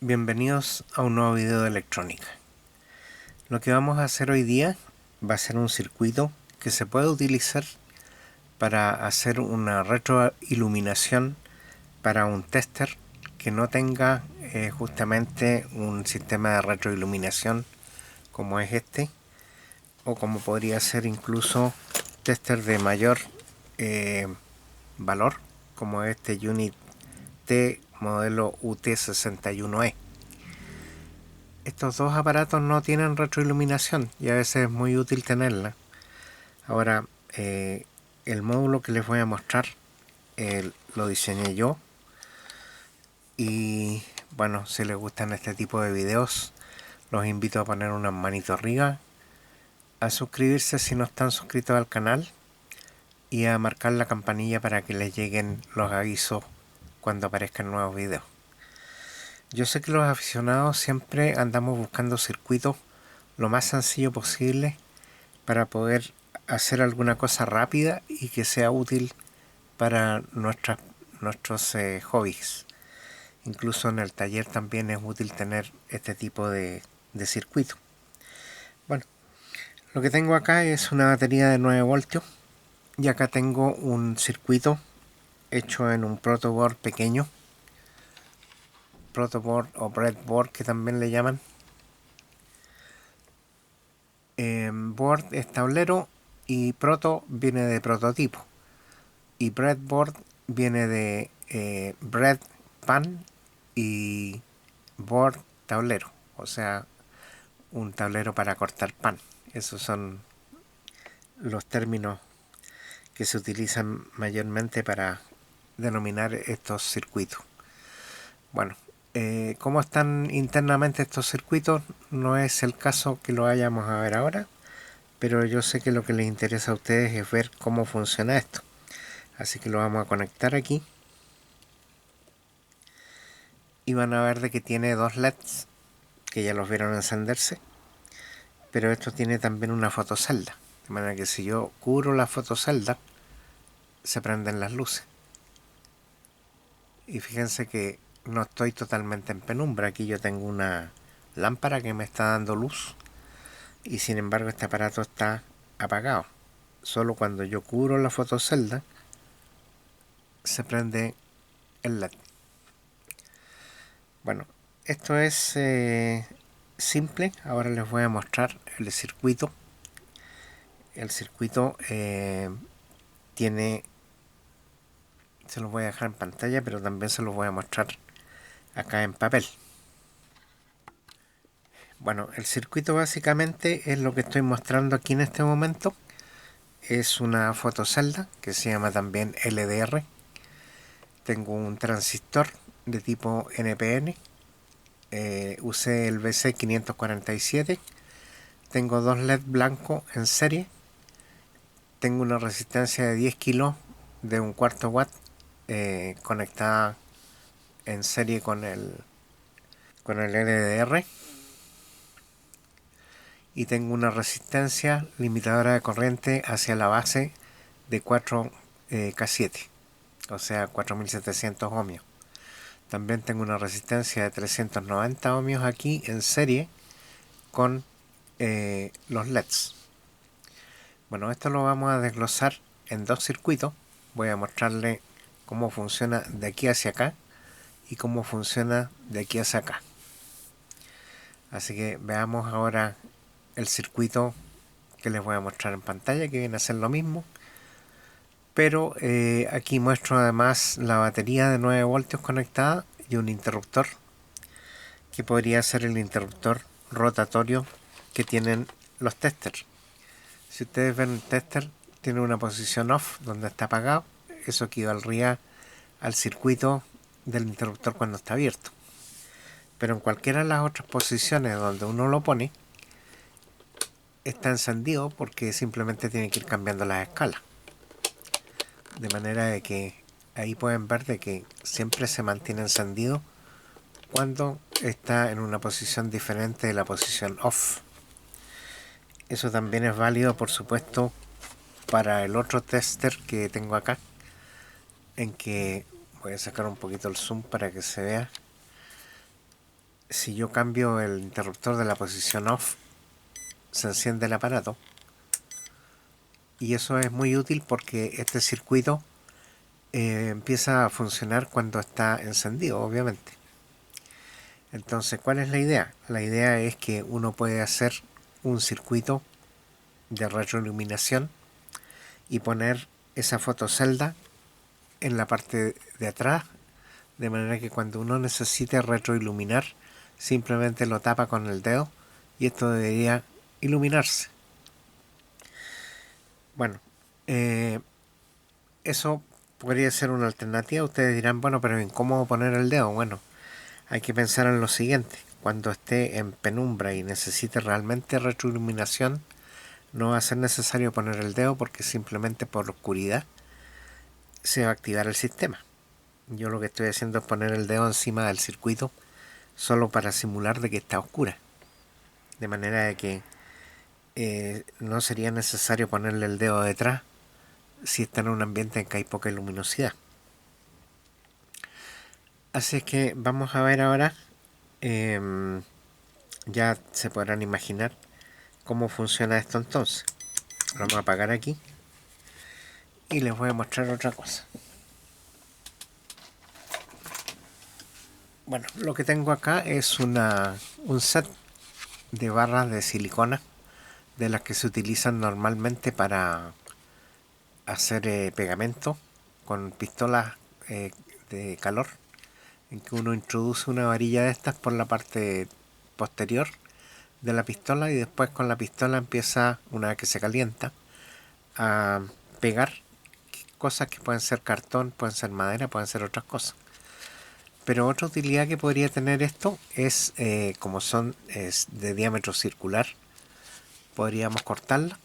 Bienvenidos a un nuevo video de electrónica. Lo que vamos a hacer hoy día va a ser un circuito que se puede utilizar para hacer una retroiluminación para un tester que no tenga justamente un sistema de retroiluminación como es este, o como podría ser incluso tester de mayor valor como este Unit T modelo UT61E. Estos dos aparatos no tienen retroiluminación y a veces es muy útil tenerla. Ahora, el módulo que les voy a mostrar lo diseñé yo, y bueno, si les gustan este tipo de videos, los invito a poner una manito arriba, a suscribirse si no están suscritos al canal y a marcar la campanilla para que les lleguen los avisos cuando aparezcan nuevos videos. Yo sé que los aficionados siempre andamos buscando circuitos lo más sencillo posible para poder hacer alguna cosa rápida y que sea útil para nuestros hobbies. Incluso en el taller también es útil tener este tipo de circuito. Bueno, lo que tengo acá es una batería de 9 voltios y acá tengo un circuito hecho en un protoboard pequeño, protoboard o breadboard que también le llaman. Board es tablero y proto viene de prototipo, y breadboard viene de bread, pan, y board, tablero, o sea, un tablero para cortar pan. Esos son los términos que se utilizan mayormente para denominar estos circuitos. Bueno, cómo están internamente estos circuitos no es el caso que lo vayamos a ver ahora, pero yo sé que lo que les interesa a ustedes es ver cómo funciona esto. Así que lo vamos a conectar aquí y van a ver de que tiene dos LEDs que ya los vieron encenderse, pero esto tiene también una fotocelda, de manera que si yo cubro la fotocelda se prenden las luces. Y fíjense que no estoy totalmente en penumbra, aquí yo tengo una lámpara que me está dando luz y sin embargo este aparato está apagado. Solo cuando yo cubro la fotocelda se prende el LED. Bueno, esto es simple. Ahora les voy a mostrar el circuito. El circuito tiene, se los voy a dejar en pantalla, pero también se los voy a mostrar acá en papel. Bueno, el circuito básicamente es lo que estoy mostrando aquí en este momento. Es una fotocelda que se llama también LDR. Tengo un transistor de tipo NPN. Usé el BC547. Tengo dos LED blancos en serie. Tengo una resistencia de 10 kilos de un cuarto watt conectada en serie con el LDR. Y tengo una resistencia limitadora de corriente hacia la base de 4 K7, o sea 4700 ohmios. También tengo una resistencia de 390 ohmios aquí en serie con los LEDs. Bueno, esto lo vamos a desglosar en dos circuitos. Voy a mostrarle cómo funciona de aquí hacia acá y cómo funciona de aquí hacia acá. Así que veamos ahora el circuito que les voy a mostrar en pantalla, que viene a ser lo mismo, pero aquí muestro además la batería de 9 voltios conectada y un interruptor que podría ser el interruptor rotatorio que tienen los testers. Si ustedes ven el tester, tiene una posición off donde está apagado. Eso equivaldría al circuito del interruptor cuando está abierto. Pero en cualquiera de las otras posiciones donde uno lo pone, está encendido porque simplemente tiene que ir cambiando las escalas. De manera de que ahí pueden ver de que siempre se mantiene encendido cuando está en una posición diferente de la posición off. Eso también es válido, por supuesto, para el otro tester que tengo acá, en que voy a sacar un poquito el zoom para que se vea. si yo cambio el interruptor de la posición off, se enciende el aparato. Y eso es muy útil porque este circuito empieza a funcionar cuando está encendido, obviamente. Entonces, ¿cuál es la idea? La idea es que uno puede hacer un circuito de retroiluminación y poner esa fotocelda en la parte de atrás, de manera que cuando uno necesite retroiluminar, simplemente lo tapa con el dedo y esto debería iluminarse. Bueno, eso podría ser una alternativa. Ustedes dirán, bueno, pero ¿en cómo poner el dedo? Bueno, hay que pensar en lo siguiente. Cuando esté en penumbra y necesite realmente retroiluminación, no va a ser necesario poner el dedo porque simplemente por la oscuridad se va a activar el sistema. Yo lo que estoy haciendo es poner el dedo encima del circuito solo para simular de que está oscura. De manera de que no sería necesario ponerle el dedo detrás si está en un ambiente en que hay poca luminosidad. Así que vamos a ver ahora, ya se podrán imaginar cómo funciona esto entonces. Vamos a apagar aquí y les voy a mostrar otra cosa. Bueno, lo que tengo acá es un set de barras de silicona de las que se utilizan normalmente para hacer pegamento con pistolas de calor, en que uno introduce una varilla de estas por la parte posterior de la pistola y después con la pistola empieza, una vez que se calienta, a pegar cosas que pueden ser cartón, pueden ser madera, pueden ser otras cosas. Pero otra utilidad que podría tener esto es, como es de diámetro circular, podríamos cortarla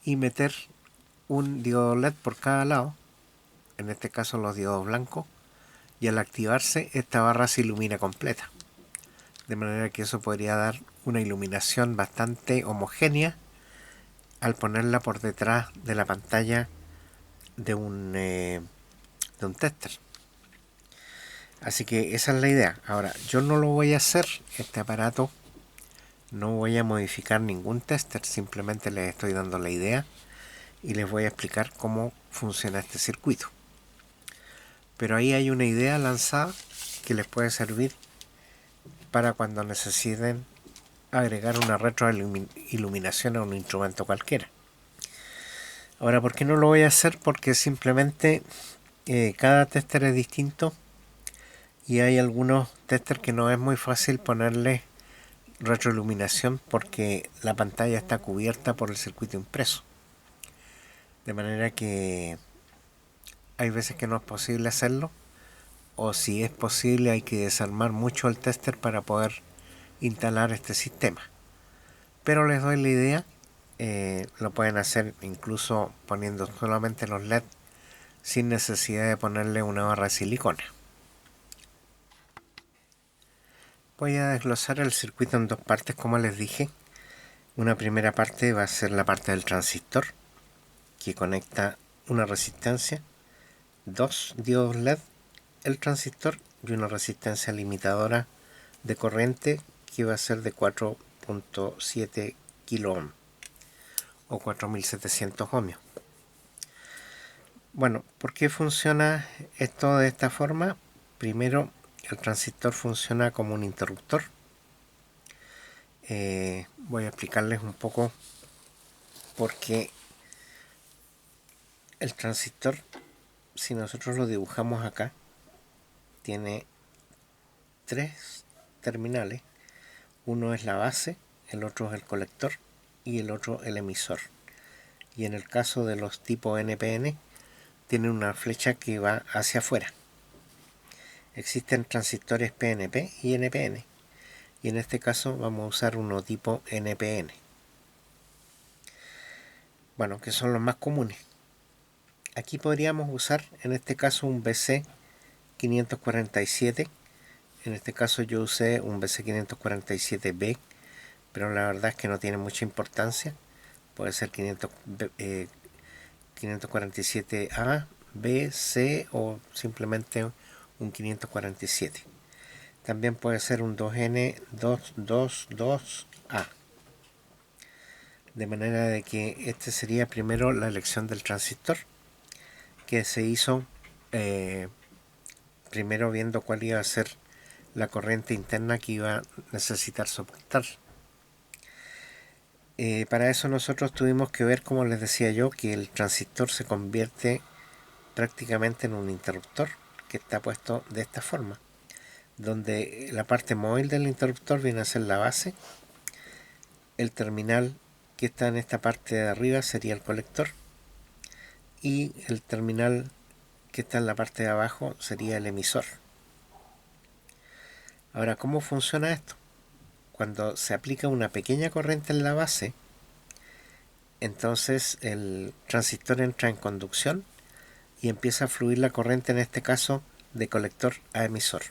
y meter un diodo LED por cada lado, en este caso los diodos blancos, y al activarse esta barra se ilumina completa. De manera que eso podría dar una iluminación bastante homogénea al ponerla por detrás de la pantalla de un tester. Así que esa es la idea. Ahora, yo no lo voy a hacer, este aparato, no voy a modificar ningún tester, simplemente les estoy dando la idea y les voy a explicar cómo funciona este circuito. Pero ahí hay una idea lanzada que les puede servir para cuando necesiten agregar una retroiluminación a un instrumento cualquiera. Ahora, ¿por qué no lo voy a hacer? Porque simplemente cada tester es distinto y hay algunos testers que no es muy fácil ponerle retroiluminación porque la pantalla está cubierta por el circuito impreso. De manera que hay veces que no es posible hacerlo, o si es posible hay que desarmar mucho el tester para poder instalar este sistema. Pero les doy la idea, lo pueden hacer incluso poniendo solamente los LED sin necesidad de ponerle una barra de silicona. Voy a desglosar el circuito en dos partes, como les dije. Una primera parte va a ser la parte del transistor, que conecta una resistencia, dos diodos LED, el transistor y una resistencia limitadora de corriente que va a ser de 4.7 kilo ohm o 4700 ohmios. Bueno, ¿por qué funciona esto de esta forma? Primero, el transistor funciona como un interruptor. Voy a explicarles un poco por qué el transistor, si nosotros lo dibujamos acá, tiene tres terminales. Uno es la base, el otro es el colector y el otro el emisor. Y en el caso de los tipo NPN, tiene una flecha que va hacia afuera. Existen transistores PNP y NPN, y en este caso vamos a usar uno tipo NPN. Bueno, que son los más comunes. Aquí podríamos usar en este caso un BC547. En este caso yo usé un BC547B, pero la verdad es que no tiene mucha importancia. Puede ser 547A, B, C o simplemente un 547. también puede ser un 2N222A. De manera de que este sería primero la elección del transistor, que se hizo primero viendo cuál iba a ser la corriente interna que iba a necesitar soportar. Para eso nosotros tuvimos que ver, como les decía yo, que el transistor se convierte prácticamente en un interruptor que está puesto de esta forma, donde la parte móvil del interruptor viene a ser la base, el terminal que está en esta parte de arriba sería el colector y el terminal que está en la parte de abajo sería el emisor. Ahora, ¿cómo funciona esto? Cuando se aplica una pequeña corriente en la base, entonces el transistor entra en conducción y empieza a fluir la corriente, en este caso de colector a emisor.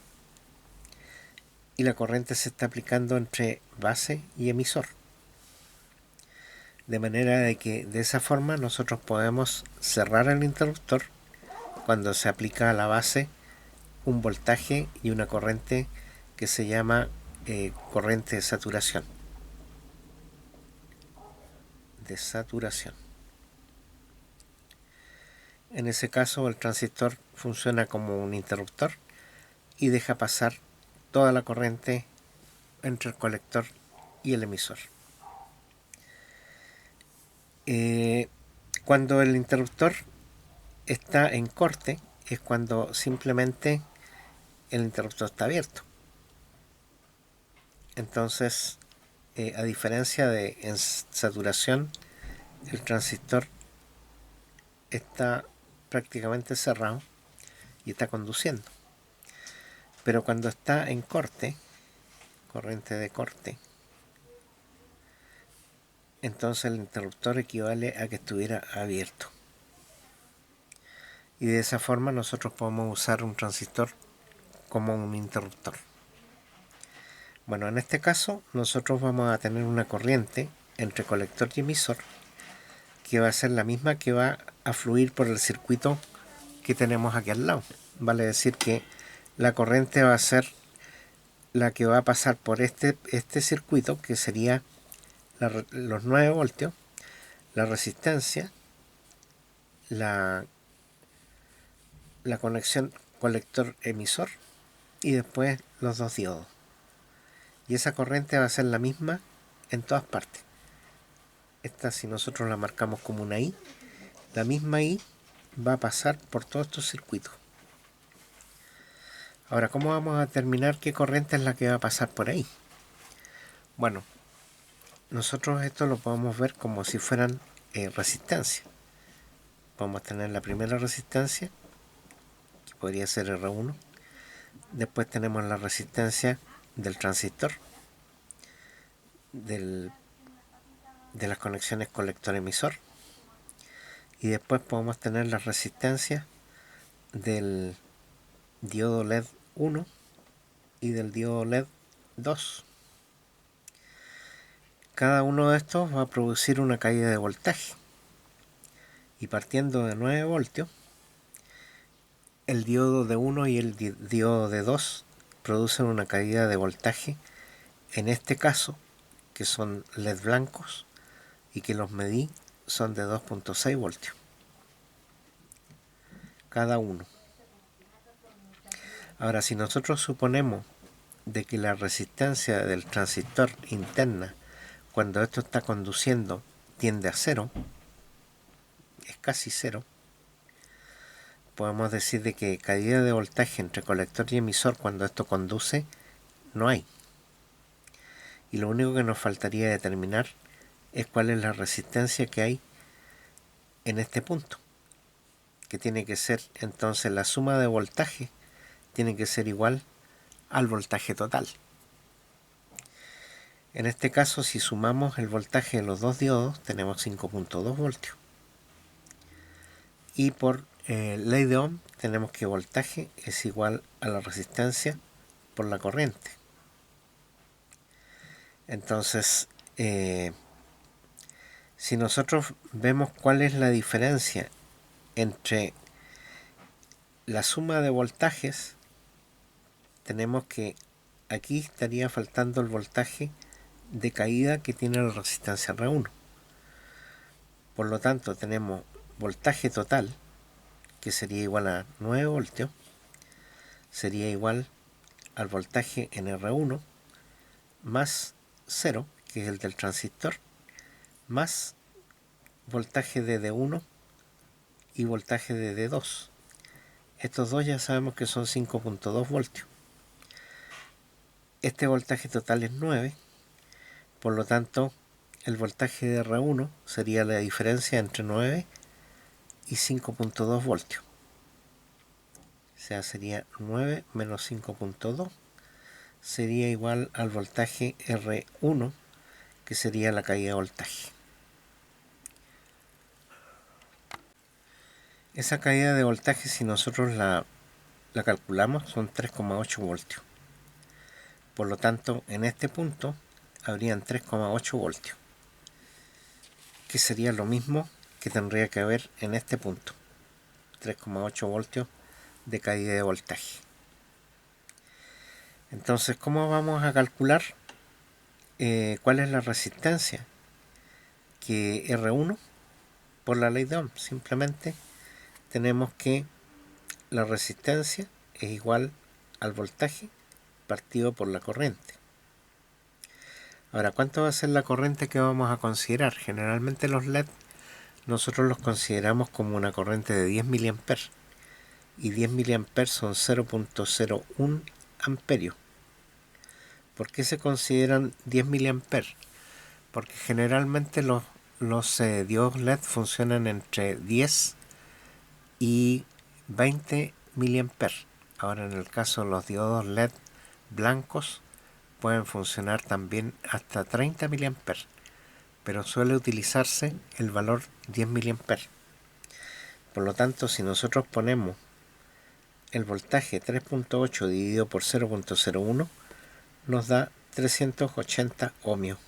Y la corriente se está aplicando entre base y emisor. De manera de que de esa forma nosotros podemos cerrar el interruptor cuando se aplica a la base un voltaje y una corriente que se llama corriente de saturación. En ese caso el transistor funciona como un interruptor y deja pasar toda la corriente entre el colector y el emisor. Cuando el interruptor está en corte es cuando simplemente el interruptor está abierto. Entonces, a diferencia de en saturación, el transistor está prácticamente cerrado y está conduciendo. Pero cuando está en corte, corriente de corte, entonces el interruptor equivale a que estuviera abierto. Y de esa forma nosotros podemos usar un transistor como un interruptor. Bueno, en este caso nosotros vamos a tener una corriente entre colector y emisor que va a ser la misma que va a fluir por el circuito que tenemos aquí al lado. Vale decir que la corriente va a ser la que va a pasar por este circuito, que sería los 9 voltios, la resistencia, la conexión colector-emisor y después los dos diodos. Y esa corriente va a ser la misma en todas partes. Esta, si nosotros la marcamos como una I, la misma I va a pasar por todos estos circuitos. Ahora, ¿cómo vamos a determinar qué corriente es la que va a pasar por ahí? Bueno, nosotros esto lo podemos ver como si fueran resistencia. Vamos a tener la primera resistencia, que podría ser R1. Después tenemos la resistencia del transistor, de las conexiones colector-emisor. Y después podemos tener la resistencia del diodo LED 1 y del diodo LED 2. Cada uno de estos va a producir una caída de voltaje. Y partiendo de 9 voltios, el diodo de 1 y el diodo de 2 producen una caída de voltaje, en este caso, que son LED blancos y que los medí son de 2.6 voltios cada uno. Ahora, si nosotros suponemos de que la resistencia del transistor interna, cuando esto está conduciendo, tiende a 0, es casi 0, podemos decir de que caída de voltaje entre colector y emisor cuando esto conduce no hay. Y lo único que nos faltaría determinar es cuál es la resistencia que hay en este punto, que tiene que ser entonces la suma de voltaje tiene que ser igual al voltaje total. En este caso, si sumamos el voltaje de los dos diodos, tenemos 5.2 voltios. Y por ley de Ohm tenemos que voltaje es igual a la resistencia por la corriente. Entonces, si nosotros vemos cuál es la diferencia entre la suma de voltajes, tenemos que aquí estaría faltando el voltaje de caída que tiene la resistencia R1. Por lo tanto, tenemos voltaje total, que sería igual a 9 voltios, sería igual al voltaje en R1 más 0, que es el del transistor, más voltaje de D1 y voltaje de D2. Estos dos ya sabemos que son 5.2 voltios. Este voltaje total es 9, por lo tanto el voltaje de R1 sería la diferencia entre 9 y 5.2 voltios. O sea, sería 9 menos 5.2 sería igual al voltaje R1, que sería la caída de voltaje. Esa caída de voltaje, si nosotros la calculamos, son 3,8 voltios. Por lo tanto, en este punto habrían 3,8 voltios, que sería lo mismo que tendría que haber en este punto, 3,8 voltios de caída de voltaje. Entonces, ¿cómo vamos a calcular cuál es la resistencia? Que R1 por la ley de Ohm, simplemente tenemos que la resistencia es igual al voltaje partido por la corriente. Ahora, ¿cuánto va a ser la corriente que vamos a considerar? Generalmente los LED nosotros los consideramos como una corriente de 10 mA, y 10 mA son 0.01 amperios. ¿Por qué se consideran 10 mA? Porque generalmente los diodos LED funcionan entre 10 y 20 mA. Ahora, en el caso de los diodos LED blancos, pueden funcionar también hasta 30 mA, pero suele utilizarse el valor 10 mA. Por lo tanto, si nosotros ponemos el voltaje 3.8 dividido por 0.01, nos da 380 ohmios.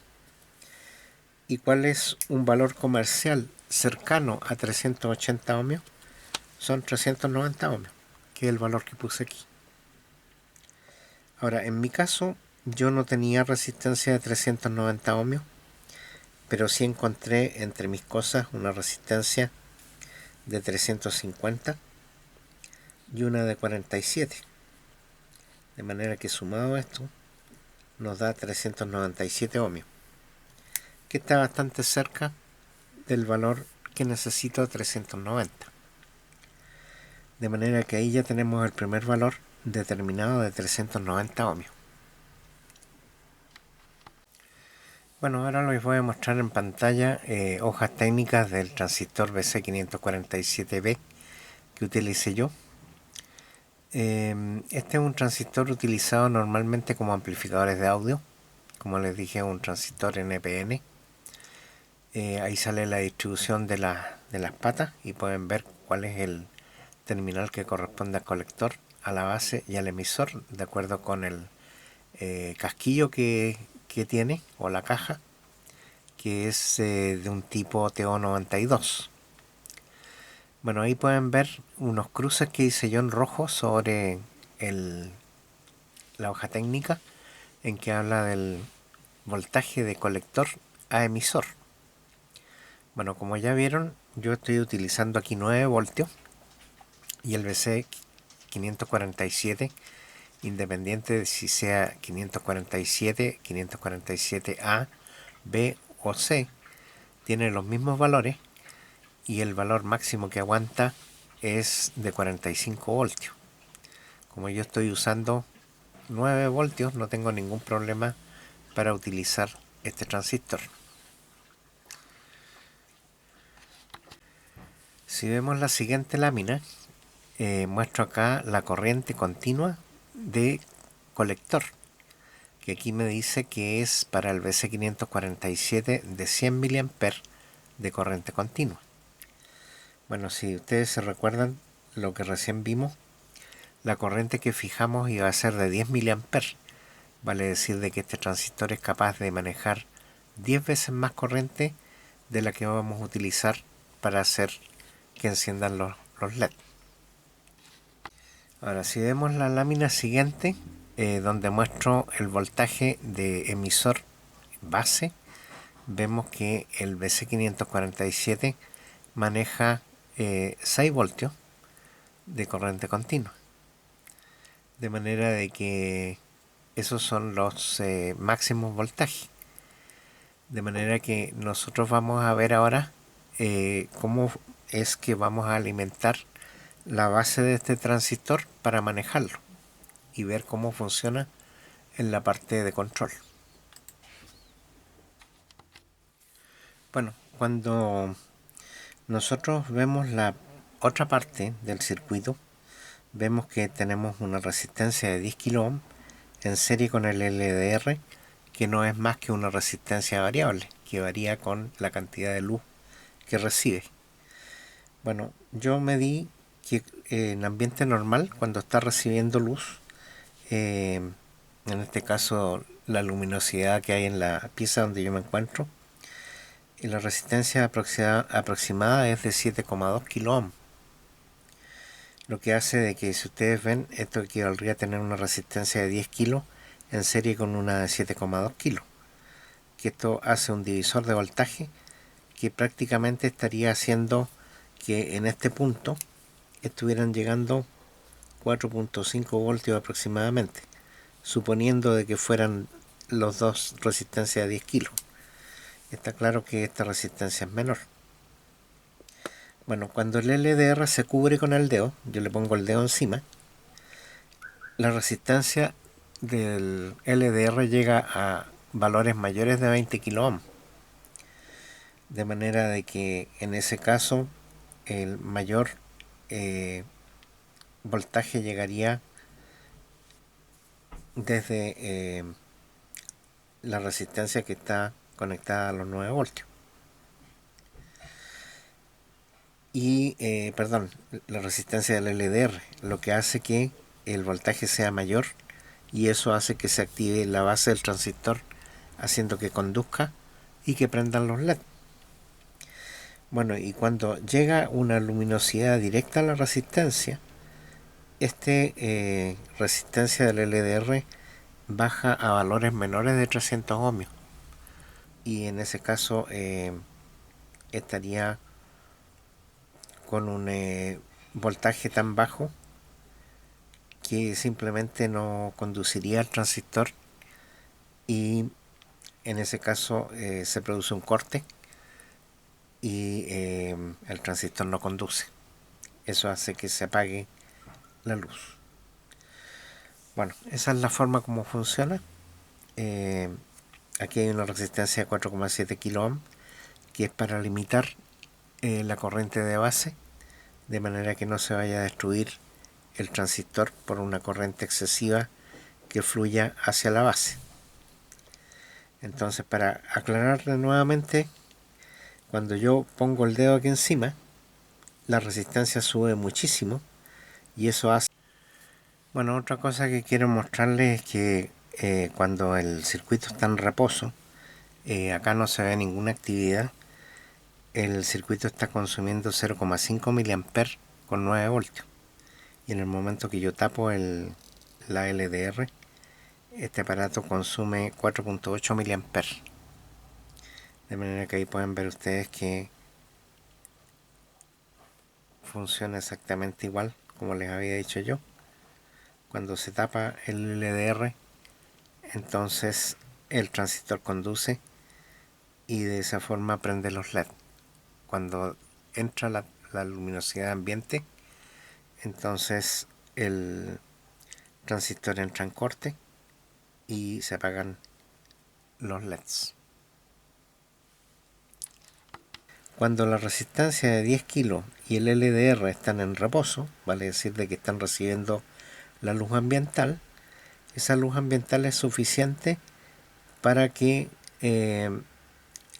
¿Y cuál es un valor comercial cercano a 380 ohmios? Son 390 ohmios, que es el valor que puse aquí. Ahora, en mi caso, yo no tenía resistencia de 390 ohmios, pero sí encontré entre mis cosas una resistencia de 350 y una de 47. De manera que sumado esto, nos da 397 ohmios, que está bastante cerca del valor que necesito, 390. De manera que ahí ya tenemos el primer valor determinado de 390 ohmios. Bueno, ahora les voy a mostrar en pantalla hojas técnicas del transistor BC547B que utilicé yo. Este es un transistor utilizado normalmente como amplificadores de audio. Como les dije, un transistor NPN. Ahí sale la distribución de las patas y pueden ver cuál es el terminal que corresponde al colector, a la base y al emisor, de acuerdo con el casquillo que tiene, o la caja, que es de un tipo TO92. Bueno, ahí pueden ver unos cruces que hice yo en rojo sobre la hoja técnica, en que habla del voltaje de colector a emisor. Bueno, como ya vieron, yo estoy utilizando aquí 9 voltios y el BC547, independiente de si sea 547, 547A, B o C, tiene los mismos valores, y el valor máximo que aguanta es de 45 voltios. Como yo estoy usando 9 voltios, no tengo ningún problema para utilizar este transistor. Si vemos la siguiente lámina, muestro acá la corriente continua de colector, que aquí me dice que es para el BC547 de 100 mA de corriente continua. Bueno, si ustedes se recuerdan lo que recién vimos, la corriente que fijamos iba a ser de 10 mA. Vale decir de que este transistor es capaz de manejar 10 veces más corriente de la que vamos a utilizar para hacer que enciendan los LED. Ahora, si vemos la lámina siguiente, donde muestro el voltaje de emisor base, vemos que el BC547 maneja 6 voltios de corriente continua, de manera de que esos son los máximos voltajes. De manera que nosotros vamos a ver ahora cómo es que vamos a alimentar la base de este transistor para manejarlo y ver cómo funciona en la parte de control. Bueno, cuando nosotros vemos la otra parte del circuito, vemos que tenemos una resistencia de 10 kilo ohm en serie con el LDR, que no es más que una resistencia variable, que varía con la cantidad de luz que recibe. Bueno, yo medí que en ambiente normal, cuando está recibiendo luz, en este caso la luminosidad que hay en la pieza donde yo me encuentro, y la resistencia aproximada es de 7,2 kilo ohm. Lo que hace de que, si ustedes ven, esto equivaldría a tener una resistencia de 10 kilos en serie con una de 7,2 kilos. Que esto hace un divisor de voltaje que prácticamente estaría haciendo que en este punto estuvieran llegando 4.5 voltios aproximadamente, suponiendo de que fueran los dos resistencias de 10 kilos. Está claro que esta resistencia es menor. Bueno, cuando el LDR se cubre con el dedo, yo le pongo el dedo encima, la resistencia del LDR llega a valores mayores de 20 kilo ohm. De manera de que en ese caso el mayor voltaje llegaría desde la resistencia que está conectada a los 9 voltios. Y, perdón, la resistencia del LDR, lo que hace que el voltaje sea mayor, y eso hace que se active la base del transistor, haciendo que conduzca y que prendan los LED. Bueno, y cuando llega una luminosidad directa a la resistencia, resistencia del LDR baja a valores menores de 300 ohmios, y en ese caso estaría con un voltaje tan bajo que simplemente no conduciría al transistor, y en ese caso se produce un corte y el transistor no conduce. Eso hace que se apague la luz. Bueno, esa es la forma como funciona. Aquí hay una resistencia de 4,7 kilo ohm, que es para limitar la corriente de base, de manera que no se vaya a destruir el transistor por una corriente excesiva que fluya hacia la base. Entonces, para aclararle nuevamente, cuando yo pongo el dedo aquí encima, la resistencia sube muchísimo, y eso hace... Bueno, otra cosa que quiero mostrarles es que cuando el circuito está en reposo, acá no se ve ninguna actividad. El circuito está consumiendo 0,5 mA con 9 voltios, y en el momento que yo tapo la LDR, este aparato consume 4,8 mA. De manera que ahí pueden ver ustedes que funciona exactamente igual como les había dicho yo. Cuando se tapa el LDR, entonces el transistor conduce y de esa forma prende los LED. Cuando entra la luminosidad ambiente, entonces el transistor entra en corte y se apagan los LEDs. Cuando la resistencia de 10 kilos y el LDR están en reposo, vale decir de que están recibiendo la luz ambiental, esa luz ambiental es suficiente para que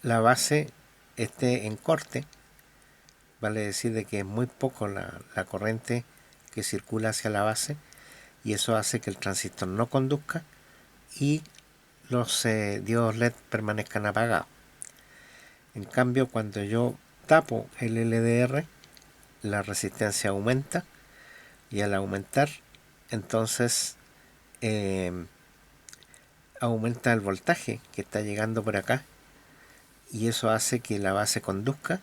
la base esté en corte. Vale decir de que es muy poco la corriente que circula hacia la base, y eso hace que el transistor no conduzca y los diodos LED permanezcan apagados. En cambio, cuando yo tapo el LDR, la resistencia aumenta, y al aumentar, entonces aumenta el voltaje que está llegando por acá, y eso hace que la base conduzca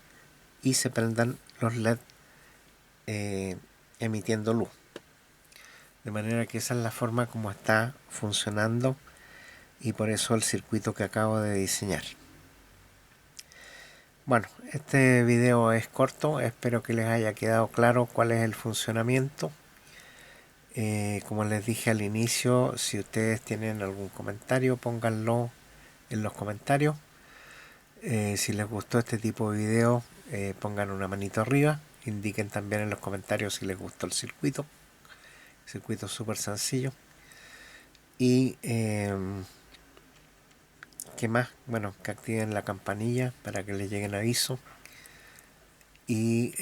y se prendan los LED emitiendo luz. De manera que esa es la forma como está funcionando, y por eso el circuito que acabo de diseñar. Bueno, este video es corto, espero que les haya quedado claro cuál es el funcionamiento. Como les dije al inicio, si ustedes tienen algún comentario, pónganlo en los comentarios. Si les gustó este tipo de video, pongan una manito arriba. Indiquen también en los comentarios si les gustó el circuito. El circuito es súper sencillo. Y ¿qué más? Bueno, que activen la campanilla para que les lleguen avisos. Y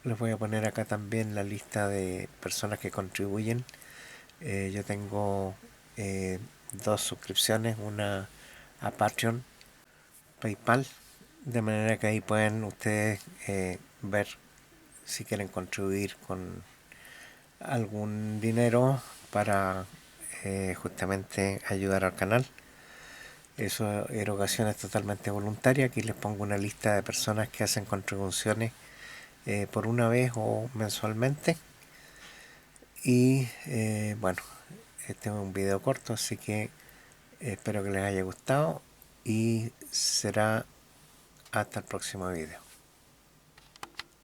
les voy a poner acá también la lista de personas que contribuyen. Yo tengo 2 suscripciones, una a Patreon, PayPal, de manera que ahí pueden ustedes ver si quieren contribuir con algún dinero para justamente ayudar al canal. Eso, erogación es totalmente voluntaria. Aquí les pongo una lista de personas que hacen contribuciones por una vez o mensualmente. Y bueno, este es un video corto, así que espero que les haya gustado, y será hasta el próximo video.